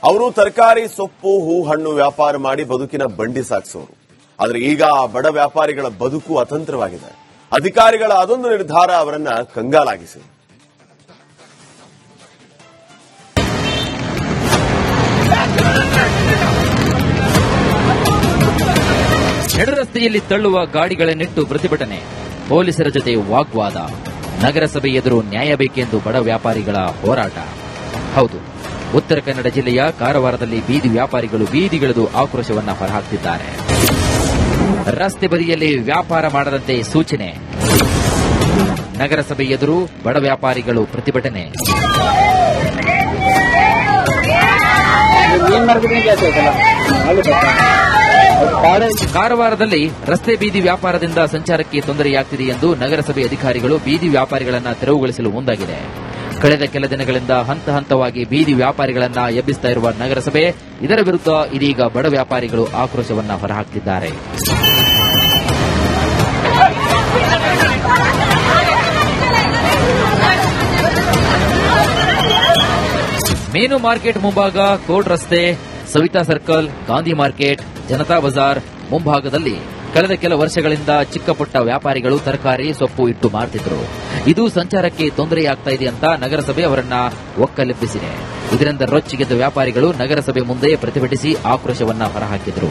ಅವರು ತರಕಾರಿ, ಸೊಪ್ಪು, ಹೂ, ಹಣ್ಣು ವ್ಯಾಪಾರ ಮಾಡಿ ಬದುಕಿನ ಬಂಡಿ ಸಾಗಿಸೋರು. ಆದರೆ ಈಗ ಆ ಬಡ ವ್ಯಾಪಾರಿಗಳ ಬದುಕು ಅತಂತ್ರವಾಗಿದೆ. ಅಧಿಕಾರಿಗಳ ಅದೊಂದು ನಿರ್ಧಾರ ಅವರನ್ನ ಕಂಗಾಲಾಗಿಸಿದೆ. ನಡುರಸ್ತೆಯಲ್ಲಿ ತಳ್ಳುವ ಗಾಡಿಗಳನ್ನಿಟ್ಟು ಪ್ರತಿಭಟನೆ, ಪೊಲೀಸರ ಜೊತೆ ವಾಗ್ವಾದ, ನಗರಸಭೆ ಎದುರು ನ್ಯಾಯ ಬೇಕೆಂದು ಬಡ ವ್ಯಾಪಾರಿಗಳ ಹೋರಾಟ. ಹೌದು, ಉತ್ತರ ಕನ್ನಡ ಜಿಲ್ಲೆಯ ಕಾರವಾರದಲ್ಲಿ ಬೀದಿ ವ್ಯಾಪಾರಿಗಳು ಬೀದಿಗಿಳಿದು ಆಕ್ರೋಶವನ್ನ ಹೊರಹಾಕ್ತಿದ್ದಾರೆ. ರಸ್ತೆ ಬದಿಯಲ್ಲಿ ವ್ಯಾಪಾರ ಮಾಡದಂತೆ ಸೂಚನೆ, ನಗರಸಭೆ ಎದುರು ಬಡ ವ್ಯಾಪಾರಿಗಳು ಪ್ರತಿಭಟನೆ. ಕಾರವಾರದಲ್ಲಿ ರಸ್ತೆ ಬೀದಿ ವ್ಯಾಪಾರದಿಂದ ಸಂಚಾರಕ್ಕೆ ತೊಂದರೆಯಾಗ್ತಿದೆ ಎಂದು ನಗರಸಭೆ ಅಧಿಕಾರಿಗಳು ಬೀದಿ ವ್ಯಾಪಾರಿಗಳನ್ನ ತೆರವುಗೊಳಿಸಲು ಮುಂದಾಗಿದೆ. ಕಳೆದ ಕೆಲ ದಿನಗಳಿಂದ ಹಂತ ಹಂತವಾಗಿ ಬೀದಿ ವ್ಯಾಪಾರಿಗಳನ್ನ ಎಬ್ಬಿಸ್ತಾ ಇರುವ ನಗರಸಭೆ ಇದರ ವಿರುದ್ಧ ಇದೀಗ ಬಡ ವ್ಯಾಪಾರಿಗಳು ಆಕ್ರೋಶವನ್ನ ಹೊರಹಾಕ್ತಿದ್ದಾರೆ. ಮೀನು ಮಾರ್ಕೆಟ್ ಮುಂಭಾಗ, ಕೋರ್ಟ್ ರಸ್ತೆ, ಸವಿತಾ ಸರ್ಕಲ್, ಗಾಂಧಿ ಮಾರ್ಕೆಟ್, ಜನತಾ ಬಜಾರ್ ಮುಂಭಾಗದಲ್ಲಿ ಕಳೆದ ಕೆಲ ವರ್ಷಗಳಿಂದ ಚಿಕ್ಕಪುಟ್ಟ ವ್ಯಾಪಾರಿಗಳು ತರಕಾರಿ, ಸೊಪ್ಪು ಇಟ್ಟು ಮಾರ್ತಿದ್ರು. ಇದು ಸಂಚಾರಕ್ಕೆ ತೊಂದರೆಯಾಗ್ತಾ ಇದೆ ಅಂತ ನಗರಸಭೆ ಅವರನ್ನ ಒಕ್ಕಲೆಬ್ಬಿಸಿದೆ. ಇದರಿಂದ ರೊಚ್ಚಿಗೆದ್ದ ವ್ಯಾಪಾರಿಗಳು ನಗರಸಭೆ ಮುಂದೆ ಪ್ರತಿಭಟಿಸಿ ಆಕ್ರೋಶವನ್ನ ಹೊರಹಾಕಿದ್ರು.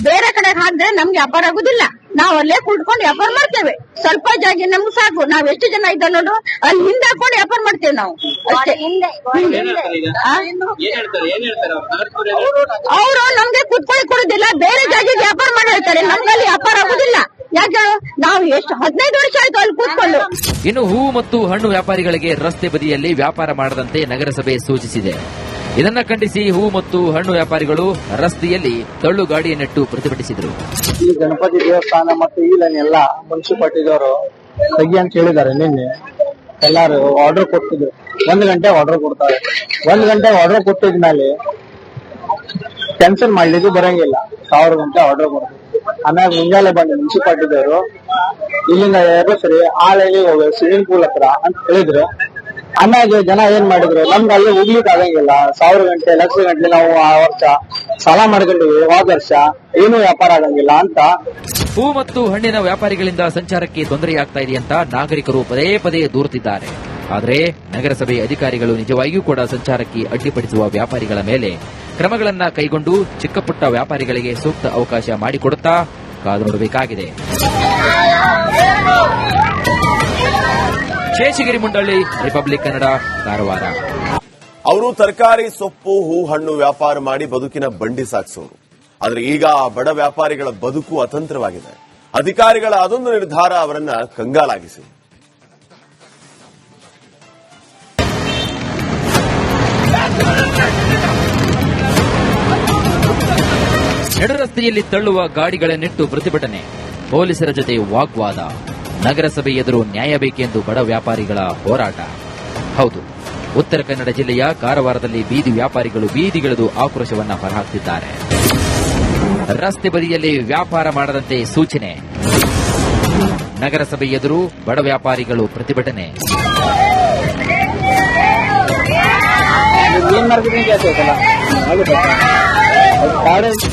ಬೇರೆ ಕಡೆ ಹಾಕಿದ್ರೆ ನಮ್ಗೆ ವ್ಯಾಪಾರ ಆಗುದಿಲ್ಲ. ನಾವು ಅಲ್ಲೇ ಕುಡ್ಕೊಂಡು ವ್ಯಾಪಾರ ಮಾಡ್ತೇವೆ. ಸ್ವಲ್ಪ ಜಾಗ ನಮ್ಗೆ ಸಾಕು. ನಾವ್ ಎಷ್ಟು ಜನ ಇದ್ದ ನೋಡು, ಅಲ್ಲಿ ಹಿಂದೆ ಹಾಕೊಂಡು ವ್ಯಾಪಾರ ಮಾಡ್ತೇವೆ ನಾವು ಅಷ್ಟೇ. ಅವರು ನಮ್ಗೆ ಕುತ್ಕೊಳ್ಳಿ ಕೊಡುದಿಲ್ಲ, ಬೇರೆ ಜಾಗ ವ್ಯಾಪಾರ ಮಾಡಿ ಹೇಳ್ತಾರೆ. ನಮ್ಗೆ ಅಲ್ಲಿ ವ್ಯಾಪಾರ ಆಗುದಿಲ್ಲ. ಯಾಕೆ ನಾವು ಎಷ್ಟು 15 ವರ್ಷ ಆಯ್ತು ಅಲ್ಲಿ ಕೂತ್ಕೊಂಡು. ಇನ್ನು ಹೂ ಮತ್ತು ಹಣ್ಣು ವ್ಯಾಪಾರಿಗಳಿಗೆ ರಸ್ತೆ ಬದಿಯಲ್ಲಿ ವ್ಯಾಪಾರ ಮಾಡದಂತೆ ನಗರಸಭೆ ಸೂಚಿಸಿದೆ. ಇದನ್ನ ಖಂಡಿಸಿ ಹೂ ಮತ್ತು ಹಣ್ಣು ವ್ಯಾಪಾರಿಗಳು ರಸ್ತೆಯಲ್ಲಿ ತಳ್ಳು ಗಾಡಿಯನ್ನಿಟ್ಟು ಪ್ರತಿಭಟಿಸಿದರು. ಈ ಗಣಪತಿ ದೇವಸ್ಥಾನ ಮತ್ತು ಈ ಲೈನ್ ಎಲ್ಲ ಮುನ್ಸಿಪಾಲಿಟಿದವರು ತೆಗಿ ಅಂತ ಹೇಳಿದ್ದಾರೆ. ನಿನ್ನೆ ಎಲ್ಲಾರು ಆರ್ಡರ್ ಕೊಟ್ಟಿದ್ರು. 1 ಗಂಟೆ ಆರ್ಡರ್ ಕೊಡ್ತಾರೆ. 1 ಗಂಟೆ ಆರ್ಡರ್ ಕೊಟ್ಟಿದ್ಮೇಲೆ ಕ್ಯಾನ್ಸಲ್ ಮಾಡ್ಲಿಕ್ಕೆ ಬರಂಗಿಲ್ಲ. 1000 ಗಂಟೆ ಆರ್ಡರ್ ಕೊಡ್ತಾರೆ. ಆಮ್ಯಾಗ ಮುಂಜಾನೆ ಬಂದು ಮುನ್ಸಿಪಾಲಿಟಿದವರು ಇಲ್ಲಿಂದ ಎಬ್ಬಸ್ರಿ ಆ ಲೈನಿಗೆ ಹೋಗಿ ಸ್ವಿಮ್ಮಿಂಗ್ ಪೂಲ್ ಹತ್ರ ಅಂತ ಹೇಳಿದ್ರು. ಆಮ್ಯಾಗ ಜನ ಏನ್ ಮಾಡಿದ್ರು, ನಮ್ಗೆ ಅಲ್ಲಿ ಹೋಗ್ಲಿಕ್ಕೆ ಆಗಂಗಿಲ್ಲ. 1000 ಗಂಟೆ, ಲಕ್ಷ ಗಂಟೆ ನಾವು ಆ ವರ್ಷ ಸಾಲ ಮಾಡ್ಕೊಂಡಿವಿ. ಹೋದ ವರ್ಷ ಏನು ವ್ಯಾಪಾರ ಆಗಂಗಿಲ್ಲ ಅಂತ. ಹೂ ಮತ್ತು ಹಣ್ಣಿನ ವ್ಯಾಪಾರಿಗಳಿಂದ ಸಂಚಾರಕ್ಕೆ ತೊಂದರೆಯಾಗ್ತಾ ಇದೆ ಅಂತ ನಾಗರಿಕರು ಪದೇ ಪದೇ ದೂರುತ್ತಿದ್ದಾರೆ. ಆದರೆ ನಗರಸಭೆ ಅಧಿಕಾರಿಗಳು ನಿಜವಾಗಿಯೂ ಕೂಡ ಸಂಚಾರಕ್ಕೆ ಅಡ್ಡಿಪಡಿಸುವ ವ್ಯಾಪಾರಿಗಳ ಮೇಲೆ ಕ್ರಮಗಳನ್ನ ಕೈಗೊಂಡು ಚಿಕ್ಕಪುಟ್ಟ ವ್ಯಾಪಾರಿಗಳಿಗೆ ಸೂಕ್ತ ಅವಕಾಶ ಮಾಡಿಕೊಡುತ್ತಾ ಕಾದು ನೋಡಬೇಕಾಗಿದೆ. ಶೇಷಗಿರಿ ಮುಂಡಳ್ಳಿ, ರಿಪಬ್ಲಿಕ್ ಕನ್ನಡ, ಕಾರವಾರ. ಅವರು ತರಕಾರಿ, ಸೊಪ್ಪು, ಹೂ, ಹಣ್ಣು ವ್ಯಾಪಾರ ಮಾಡಿ ಬದುಕಿನ ಬಂಡಿ ಸಾಗಿಸೋರು. ಆದರೆ ಈಗ ಆ ಬಡ ವ್ಯಾಪಾರಿಗಳ ಬದುಕು ಅತಂತ್ರವಾಗಿದೆ. ಅಧಿಕಾರಿಗಳ ಅದೊಂದು ನಿರ್ಧಾರ ಅವರನ್ನ ಕಂಗಾಲಾಗಿಸಿದೆ. ನಡುರಸ್ತೆಯಲ್ಲಿ ತಳ್ಳುವ ಗಾಡಿಗಳನ್ನಿಟ್ಟು ಪ್ರತಿಭಟನೆ, ಪೊಲೀಸರ ಜೊತೆ ವಾಗ್ವಾದ, ನಗರಸಭೆ ಎದುರು ನ್ಯಾಯ ಬೇಕೆಂದು ಬಡ ವ್ಯಾಪಾರಿಗಳ ಹೋರಾಟ. ಹೌದು, ಉತ್ತರ ಕನ್ನಡ ಜಿಲ್ಲೆಯ ಕಾರವಾರದಲ್ಲಿ ಬೀದಿ ವ್ಯಾಪಾರಿಗಳು ಬೀದಿಗಿಳಿದು ಆಕ್ರೋಶವನ್ನ ಹೊರಹಾಕ್ತಿದ್ದಾರೆ. ರಸ್ತೆ ಬದಿಯಲ್ಲಿ ವ್ಯಾಪಾರ ಮಾಡದಂತೆ ಸೂಚನೆ, ನಗರಸಭೆ ಎದುರು ಬಡ ವ್ಯಾಪಾರಿಗಳು ಪ್ರತಿಭಟನೆ.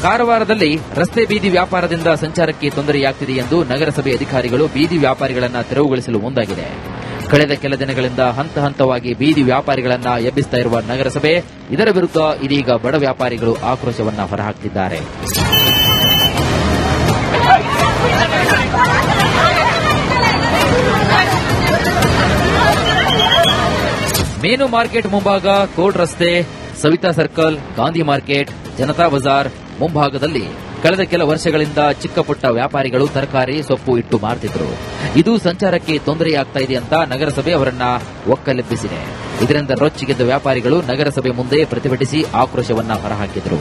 ಕಾರವಾರದಲ್ಲಿ ರಸ್ತೆ ಬೀದಿ ವ್ಯಾಪಾರದಿಂದ ಸಂಚಾರಕ್ಕೆ ತೊಂದರೆಯಾಗ್ತಿದೆ ಎಂದು ನಗರಸಭೆ ಅಧಿಕಾರಿಗಳು ಬೀದಿ ವ್ಯಾಪಾರಿಗಳನ್ನ ತೆರವುಗೊಳಿಸಲು ಮುಂದಾಗಿದೆ. ಕಳೆದ ಕೆಲ ದಿನಗಳಿಂದ ಹಂತ ಹಂತವಾಗಿ ಬೀದಿ ವ್ಯಾಪಾರಿಗಳನ್ನ ಎಬ್ಬಿಸ್ತಾ ಇರುವ ನಗರಸಭೆ ಇದರ ವಿರುದ್ಧ ಇದೀಗ ಬಡ ವ್ಯಾಪಾರಿಗಳು ಆಕ್ರೋಶವನ್ನ ಹೊರಹಾಕ್ತಿದ್ದಾರೆ. ಮೀನು ಮಾರ್ಕೆಟ್ ಮುಂಭಾಗ, ಕೋರ್ಟ್ ರಸ್ತೆ, ಸವಿತಾ ಸರ್ಕಲ್, ಗಾಂಧಿ ಮಾರ್ಕೆಟ್, ಜನತಾ ಬಜಾರ್ ಮುಂಭಾಗದಲ್ಲಿ ಕಳೆದ ಕೆಲ ವರ್ಷಗಳಿಂದ ಚಿಕ್ಕಪುಟ್ಟ ವ್ಯಾಪಾರಿಗಳು ತರಕಾರಿ, ಸೊಪ್ಪು ಇಟ್ಟು ಮಾರ್ತಿದ್ರು. ಇದು ಸಂಚಾರಕ್ಕೆ ತೊಂದರೆಯಾಗ್ತಾ ಇದೆ ಅಂತ ನಗರಸಭೆ ಅವರನ್ನ ಒಕ್ಕಲೆಬ್ಬಿಸಿದೆ. ಇದರಿಂದ ರೊಚ್ಚಿಗೆದ್ದ ವ್ಯಾಪಾರಿಗಳು ನಗರಸಭೆ ಮುಂದೆ ಪ್ರತಿಭಟಿಸಿ ಆಕ್ರೋಶವನ್ನ ಹೊರಹಾಕಿದ್ರು.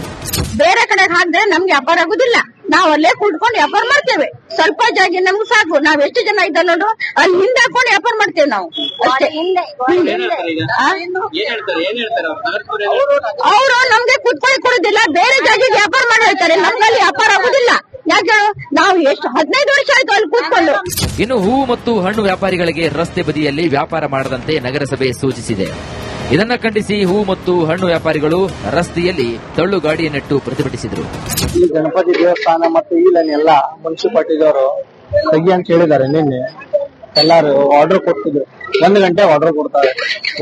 ಬೇರೆ ಕಡೆ ಹಾಕಿದ್ರೆ ನಮ್ಗೆ ವ್ಯಾಪಾರ ಆಗುದಿಲ್ಲ. ನಾವು ಅಲ್ಲೇ ಕುಡ್ಕೊಂಡು ವ್ಯಾಪಾರ ಮಾಡ್ತೇವೆ. ಸ್ವಲ್ಪ ಜಾಗ ನಮ್ಗೆ ಸಾಕು. ನಾವ್ ಎಷ್ಟು ಜನ ಇದ್ದ ನೋಡು, ಅಲ್ಲಿ ಹಿಂದೆ ಹಾಕೊಂಡು ವ್ಯಾಪಾರ ಮಾಡ್ತೇವೆ ನಾವು ಅಷ್ಟೇ. ಅವರು ನಮ್ಗೆ ಕುತ್ಕೊಳ್ಳಿ ಕೊಡುದಿಲ್ಲ, ಬೇರೆ ಜಾಗ ವ್ಯಾಪಾರ ಮಾಡಿ ಹೇಳ್ತಾರೆ. ನಮ್ಗೆ ಅಲ್ಲಿ ವ್ಯಾಪಾರ ಆಗುದಿಲ್ಲ. ಯಾಕೆ ನಾವು ಎಷ್ಟು 15 ವರ್ಷ ಆಯ್ತು ಅಲ್ಲಿ ಕೂತ್ಕೊಂಡು. ಇನ್ನು ಹೂ ಮತ್ತು ಹಣ್ಣು ವ್ಯಾಪಾರಿಗಳಿಗೆ ರಸ್ತೆ ಬದಿಯಲ್ಲಿ ವ್ಯಾಪಾರ ಮಾಡದಂತೆ ನಗರಸಭೆ ಸೂಚಿಸಿದೆ. ಇದನ್ನ ಖಂಡಿಸಿ ಹೂ ಮತ್ತು ಹಣ್ಣು ವ್ಯಾಪಾರಿಗಳು ರಸ್ತೆಯಲ್ಲಿ ತಳ್ಳು ಗಾಡಿಯನ್ನಿಟ್ಟು ಪ್ರತಿಭಟಿಸಿದರು. ಈ ಗಣಪತಿ ದೇವಸ್ಥಾನ ಮತ್ತು ಇಲ್ಲೆಲ್ಲ ಮುನ್ಸಿಪಾಲಿಟಿದವರು ತೆಗಿ ಅಂತ ಹೇಳಿದ್ದಾರೆ. ನಿನ್ನೆ ಎಲ್ಲಾರು ಆರ್ಡರ್ ಕೊಟ್ಟಿದ್ರು. 1 ಗಂಟೆ ಆರ್ಡರ್ ಕೊಡ್ತಾರೆ.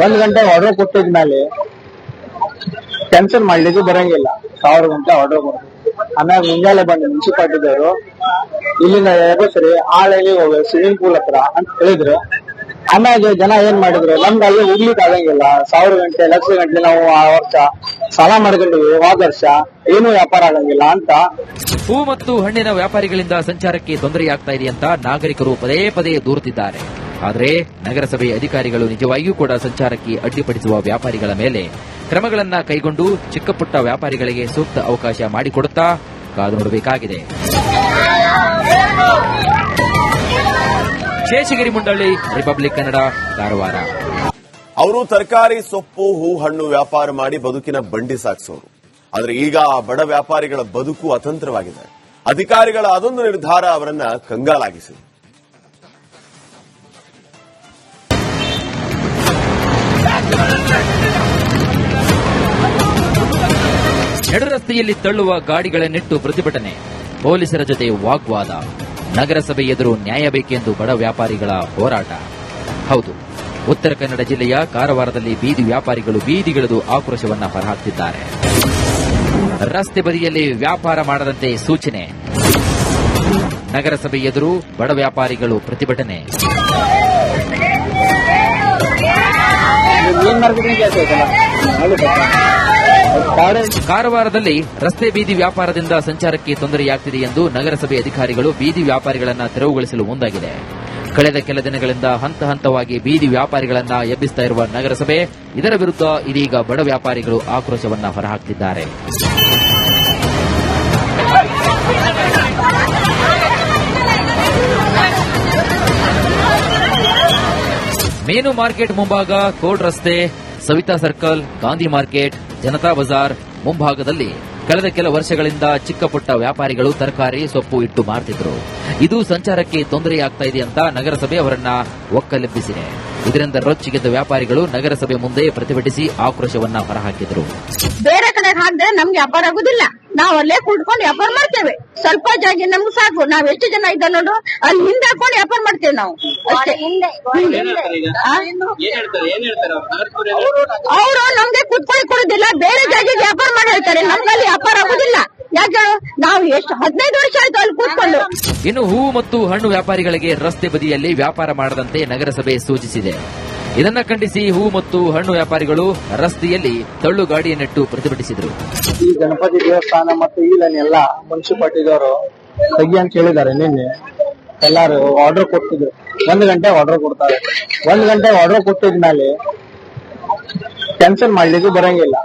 1 ಗಂಟೆ ಆರ್ಡರ್ ಕೊಟ್ಟಿದ್ಮೇಲೆ ಕ್ಯಾನ್ಸಲ್ ಮಾಡ್ಲಿಕ್ಕೆ ಬರಂಗಿಲ್ಲ. 1000 ಗಂಟೆ ಆರ್ಡರ್ ಕೊಡ್ತಾರೆ. ಆಮ್ಯಾಗ ಮುಂಜಾನೆ ಬಂದು ಮುನ್ಸಿಪಾಲಿಟಿದವರು ಇಲ್ಲಿಂದ ಎಬಸ್ರಿ ಆಳಲ್ಲಿ ಹೋಗಿ ಸ್ವಿಮ್ಮಿಂಗ್ ಪೂಲ್ ಹತ್ರ ಅಂತ ಹೇಳಿದ್ರು. ಆಮ್ಯಾಗ ಜನ ಏನ್ ಮಾಡಿದ್ರು, ನಮ್ಗೆ ಅಲ್ಲಿ ಹೋಗ್ಲಿಕ್ಕೆ ಆಗಂಗಿಲ್ಲ. 1000 ಗಂಟೆ ಲಕ್ಷ ಗಂಟೆ ನಾವು ಆ ವರ್ಷ ಸಾಲ ಮಾಡ್ಕೊಂಡಿವಿ. ಹೋದ ವರ್ಷ ಏನು ವ್ಯಾಪಾರ ಆಗಂಗಿಲ್ಲ ಅಂತ. ಹೂ ಮತ್ತು ಹಣ್ಣಿನ ವ್ಯಾಪಾರಿಗಳಿಂದ ಸಂಚಾರಕ್ಕೆ ತೊಂದರೆಯಾಗ್ತಾ ಇದೆ ಅಂತ ನಾಗರಿಕರು ಪದೇ ಪದೇ ದೂರುತ್ತಿದ್ದಾರೆ. ಆದರೆ ನಗರಸಭೆ ಅಧಿಕಾರಿಗಳು ನಿಜವಾಗಿಯೂ ಕೂಡ ಸಂಚಾರಕ್ಕೆ ಅಡ್ಡಿಪಡಿಸುವ ವ್ಯಾಪಾರಿಗಳ ಮೇಲೆ ಕ್ರಮಗಳನ್ನು ಕೈಗೊಂಡು ಚಿಕ್ಕಪುಟ್ಟ ವ್ಯಾಪಾರಿಗಳಿಗೆ ಸೂಕ್ತ ಅವಕಾಶ ಮಾಡಿಕೊಡುತ್ತಾ ಕಾದು ನೋಡಬೇಕಾಗಿದೆ. ಶೇಷಗಿರಿ ಮುಂಡಳ್ಳಿ, ರಿಪಬ್ಲಿಕ್ ಕನ್ನಡ, ಕಾರವಾರ. ಅವರು ತರಕಾರಿ, ಸೊಪ್ಪು, ಹೂ, ಹಣ್ಣು ವ್ಯಾಪಾರ ಮಾಡಿ ಬದುಕಿನ ಬಂಡಿ ಸಾಗಿಸೋರು. ಆದ್ರೆ ಈಗ ಆ ಬಡ ವ್ಯಾಪಾರಿಗಳ ಬದುಕು ಅತಂತ್ರವಾಗಿದೆ. ಅಧಿಕಾರಿಗಳ ಅದೊಂದು ನಿರ್ಧಾರ ಅವರನ್ನ ಕಂಗಾಲಾಗಿಸಿದೆ. ನಡು ರಸ್ತೆಯಲ್ಲಿ ತಳ್ಳುವ ಗಾಡಿಗಳನ್ನಿಟ್ಟು ಪ್ರತಿಭಟನೆ, ಪೊಲೀಸರ ಜೊತೆ ವಾಗ್ವಾದ, ನಗರಸಭೆ ಎದುರು ನ್ಯಾಯ ಬೇಕೆಂದು ಬಡ ವ್ಯಾಪಾರಿಗಳ ಹೋರಾಟ. ಹೌದು, ಉತ್ತರ ಕನ್ನಡ ಜಿಲ್ಲೆಯ ಕಾರವಾರದಲ್ಲಿ ಬೀದಿ ವ್ಯಾಪಾರಿಗಳು ಬೀದಿಗಿಳಿದು ಆಕ್ರೋಶವನ್ನ ಹೊರಹಾಕ್ತಿದ್ದಾರೆ. ರಸ್ತೆ ಬದಿಯಲ್ಲಿ ವ್ಯಾಪಾರ ಮಾಡದಂತೆ ಸೂಚನೆ, ನಗರಸಭೆ ಎದುರು ಬಡ ವ್ಯಾಪಾರಿಗಳು ಪ್ರತಿಭಟನೆ. ಕಾರವಾರದಲ್ಲಿ ರಸ್ತೆ ಬೀದಿ ವ್ಯಾಪಾರದಿಂದ ಸಂಚಾರಕ್ಕೆ ತೊಂದರೆಯಾಗ್ತಿದೆ ಎಂದು ನಗರಸಭೆ ಅಧಿಕಾರಿಗಳು ಬೀದಿ ವ್ಯಾಪಾರಿಗಳನ್ನ ತೆರವುಗೊಳಿಸಲು ಮುಂದಾಗಿದೆ. ಕಳೆದ ಕೆಲ ದಿನಗಳಿಂದ ಹಂತ ಹಂತವಾಗಿ ಬೀದಿ ವ್ಯಾಪಾರಿಗಳನ್ನ ಎಬ್ಬಿಸ್ತಾ ಇರುವ ನಗರಸಭೆ ಇದರ ವಿರುದ್ಧ ಇದೀಗ ಬಡ ವ್ಯಾಪಾರಿಗಳು ಆಕ್ರೋಶವನ್ನ ಹೊರಹಾಕ್ತಿದ್ದಾರೆ. ಮೇನು ಮಾರ್ಕೆಟ್ ಮುಂಭಾಗ, ಕೋರ್ಟ್ ರಸ್ತೆ, ಸವಿತಾ ಸರ್ಕಲ್, ಗಾಂಧಿ ಮಾರ್ಕೆಟ್, ಜನತಾ ಬಜಾರ್ ಮುಂಭಾಗದಲ್ಲಿ ಕಳೆದ ಕೆಲ ವರ್ಷಗಳಿಂದ ಚಿಕ್ಕಪುಟ್ಟ ವ್ಯಾಪಾರಿಗಳು ತರಕಾರಿ, ಸೊಪ್ಪು ಇಟ್ಟು ಮಾರ್ತಿದ್ರು. ಇದು ಸಂಚಾರಕ್ಕೆ ತೊಂದರೆಯಾಗ್ತಾ ಇದೆ ಅಂತ ನಗರಸಭೆ ಅವರನ್ನ ಒಕ್ಕಲೆಬ್ಬಿಸಿದೆ. ಇದರಿಂದ ರೊಚ್ಚಿಗೆದ್ದ ವ್ಯಾಪಾರಿಗಳು ನಗರಸಭೆ ಮುಂದೆ ಪ್ರತಿಭಟಿಸಿ ಆಕ್ರೋಶವನ್ನ ಹೊರಹಾಕಿದರು. ಬೇರೆ ಕಡೆ ಹಾಕಿದ್ರೆ ನಮ್ಗೆ ವ್ಯಾಪಾರ ಆಗುದಿಲ್ಲ. ನಾವ್ ಅಲ್ಲೇ ಕುಡ್ಕೊಂಡು ವ್ಯಾಪಾರ ಮಾಡ್ತೇವೆ. ಸ್ವಲ್ಪ ಜಾಗ ನಮ್ಗೆ ಸಾಕು. ನಾವ್ ಎಷ್ಟು ಜನ ಇದ್ದ ನೋಡು, ಅಲ್ಲಿ ಹಿಂದೆ ಹಾಕೊಂಡು ವ್ಯಾಪಾರ ಮಾಡ್ತೇವೆ ನಾವು ಅಷ್ಟೇ. ಅವರು ನಮ್ಗೆ ಕುತ್ಕೊಂಡು ಕೊಡುದಿಲ್ಲ, ಬೇರೆ ಜಾಗಕ್ಕೆ ವ್ಯಾಪಾರ ಮಾಡಿ ಹೇಳ್ತಾರೆ. ನಮ್ಗೆ ಅಲ್ಲಿ ವ್ಯಾಪಾರ ಆಗುದಿಲ್ಲ. ಯಾಕೆ ನಾವು ಎಷ್ಟು 15 ವರ್ಷ ಆಯ್ತು ಅಲ್ಲಿ ಕೂತ್ಕೊಂಡು. ಇನ್ನು ಹೂ ಮತ್ತು ಹಣ್ಣು ವ್ಯಾಪಾರಿಗಳಿಗೆ ರಸ್ತೆ ಬದಿಯಲ್ಲಿ ವ್ಯಾಪಾರ ಮಾಡದಂತೆ ನಗರಸಭೆ ಸೂಚಿಸಿದೆ. ಇದನ್ನ ಖಂಡಿಸಿ ಹೂ ಮತ್ತು ಹಣ್ಣು ವ್ಯಾಪಾರಿಗಳು ರಸ್ತೆಯಲ್ಲಿ ತಳ್ಳು ಗಾಡಿಯನ್ನಿಟ್ಟು ಪ್ರತಿಭಟಿಸಿದರು. ಈ ಗಣಪತಿ ದೇವಸ್ಥಾನ ಮತ್ತು ಇಲ್ಲೆಲ್ಲ ಮುನ್ಸಿಪಾಲಿಟಿದವರು ತೆಗಿ ಅಂತ ಹೇಳಿದ್ದಾರೆ. ನಿನ್ನೆ ಎಲ್ಲಾರು ಆರ್ಡರ್ ಕೊಟ್ಟಿದ್ರು. 1 ಗಂಟೆ ಆರ್ಡರ್ ಕೊಡ್ತಾರೆ. 1 ಗಂಟೆ ಆರ್ಡರ್ ಕೊಟ್ಟಿದ್ಮೇಲೆ ಕ್ಯಾನ್ಸಲ್ ಮಾಡ್ಲಿಕ್ಕೆ ಬರಂಗಿಲ್ಲ.